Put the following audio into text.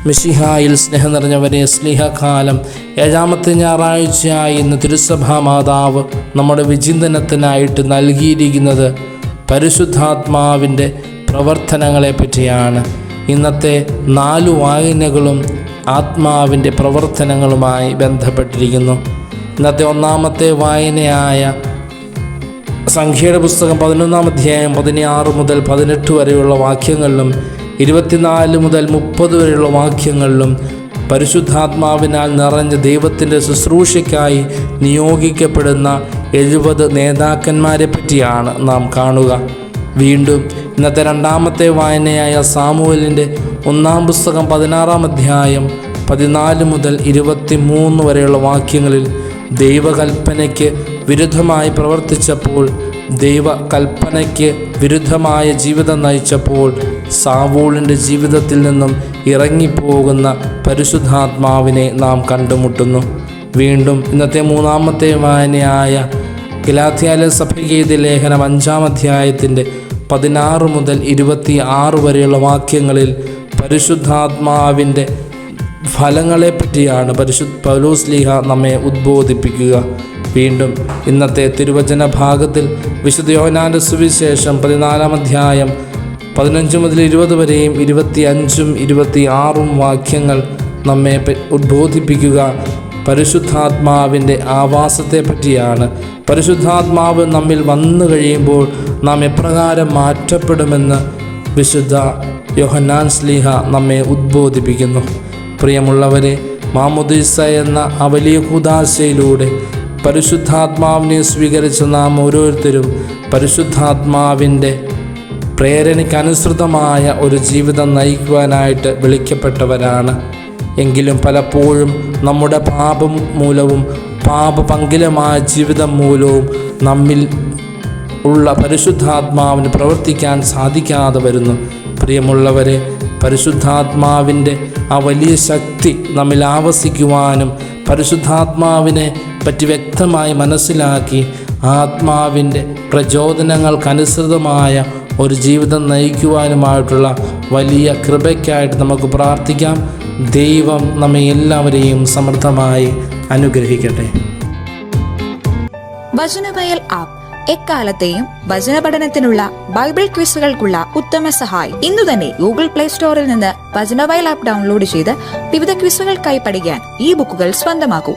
മിശിഹായിൽ സ്നേഹം നിറഞ്ഞവരെ, സ്നേഹകാലം 7ാമത്തെ ഞായറാഴ്ചയായി ഇന്ന് തിരുസഭാ മാതാവ് നമ്മുടെ വിചിന്തനത്തിനായിട്ട് നൽകിയിരിക്കുന്നത് പരിശുദ്ധാത്മാവിൻ്റെ പ്രവർത്തനങ്ങളെ പറ്റിയാണ്. ഇന്നത്തെ 4 വായനകളും ആത്മാവിൻ്റെ പ്രവർത്തനങ്ങളുമായി ബന്ധപ്പെട്ടിരിക്കുന്നു. ഇന്നത്തെ 1ാമത്തെ വായനയായ സംഖ്യയുടെ പുസ്തകം 11-ാം അധ്യായം 16 മുതൽ 18 വരെയുള്ള വാക്യങ്ങളിലും 24 മുതൽ 30 വരെയുള്ള വാക്യങ്ങളിലും പരിശുദ്ധാത്മാവിനാൽ നിറഞ്ഞ ദൈവത്തിൻ്റെ ശുശ്രൂഷയ്ക്കായി നിയോഗിക്കപ്പെടുന്ന 70 നേതാക്കന്മാരെ പറ്റിയാണ് നാം കാണുക. വീണ്ടും ഇന്നത്തെ 2ാമത്തെ വായനയായ സാമുവേലിൻ്റെ 1-ാം പുസ്തകം 16-ാം അധ്യായം 14 മുതൽ 23 വരെയുള്ള വാക്യങ്ങളിൽ ദൈവകൽപ്പനയ്ക്ക് വിരുദ്ധമായി പ്രവർത്തിച്ചപ്പോൾ, ദൈവകൽപ്പനയ്ക്ക് വിരുദ്ധമായ ജീവിതം നയിച്ചപ്പോൾ സാവൂളിൻ്റെ ജീവിതത്തിൽ നിന്നും ഇറങ്ങിപ്പോകുന്ന പരിശുദ്ധാത്മാവിനെ നാം കണ്ടുമുട്ടുന്നു. വീണ്ടും ഇന്നത്തെ 3ാമത്തെ വായനയായ ഗലാത്യയിലെ സഭയ്ക്ക് എഴുതിയ ലേഖനം 5-ാം അധ്യായത്തിൻ്റെ 16 മുതൽ 26 വരെയുള്ള വാക്യങ്ങളിൽ പരിശുദ്ധാത്മാവിൻ്റെ ഫലങ്ങളെ പറ്റിയാണ് പൗലോസ് ശ്ലീഹ നമ്മെ ഉദ്ബോധിപ്പിക്കുക. വീണ്ടും ഇന്നത്തെ തിരുവചന ഭാഗത്തിൽ വിശുദ്ധ യോഹന്നാൻ്റെ സുവിശേഷം 14-ാം അധ്യായം 15 മുതൽ 20 വരെയും 25-ഉം 26-ഉം വാക്യങ്ങൾ നമ്മെ ഉദ്ബോധിപ്പിക്കുക പരിശുദ്ധാത്മാവിൻ്റെ ആവാസത്തെ പറ്റിയാണ്. പരിശുദ്ധാത്മാവ് നമ്മിൽ വന്നു കഴിയുമ്പോൾ നാം എപ്രകാരം മാറ്റപ്പെടുമെന്ന് വിശുദ്ധ യോഹന്നാൻ ശ്ലീഹ നമ്മെ ഉദ്ബോധിപ്പിക്കുന്നു. പ്രിയമുള്ളവരെ, മാമോദീസ എന്ന ആ വലിയ കൂദാശയിലൂടെ പരിശുദ്ധാത്മാവിനെ സ്വീകരിച്ച നാം ഓരോരുത്തരും പരിശുദ്ധാത്മാവിൻ്റെ പ്രേരണയ്ക്കനുസൃതമായ ഒരു ജീവിതം നയിക്കുവാനായിട്ട് വിളിക്കപ്പെട്ടവരാണ്. എങ്കിലും പലപ്പോഴും നമ്മുടെ പാപം മൂലവും പാപപങ്കിലമായ ജീവിതം മൂലവും നമ്മിൽ ഉള്ള പരിശുദ്ധാത്മാവിന് പ്രവർത്തിക്കാൻ സാധിക്കാതെ വരുന്നു. പ്രിയമുള്ളവരെ, പരിശുദ്ധാത്മാവിൻ്റെ ആ വലിയ ശക്തി നമ്മിൽ ആവസിക്കുവാനും പരിശുദ്ധാത്മാവിനെ പറ്റി വ്യക്തമായി മനസ്സിലാക്കി ആത്മാവിൻ്റെ പ്രചോദനങ്ങൾക്കനുസൃതമായ ഒരു ജീവിതം നയിക്കുവാനുമായിട്ടുള്ള വലിയ കൃപയ്ക്കായിട്ട് നമുക്ക് പ്രാർത്ഥിക്കാം. ദൈവം നമ്മെ എല്ലാവരെയും സമൃദ്ധമായി അനുഗ്രഹിക്കട്ടെ. വചനവയൽ ആപ്പ് എക്കാലത്തെയും വചന പഠനത്തിനുള്ള ബൈബിൾ ക്വിസുകൾക്കുള്ള ഉത്തമ സഹായി. ഇന്നു തന്നെ ഗൂഗിൾ പ്ലേ സ്റ്റോറിൽ നിന്ന് വചനവയൽ ആപ്പ് ഡൗൺലോഡ് ചെയ്ത് വിവിധ ക്വിസുകൾക്കായി പഠിക്കാൻ ഈ ബുക്കുകൾ സ്വന്തമാക്കൂ.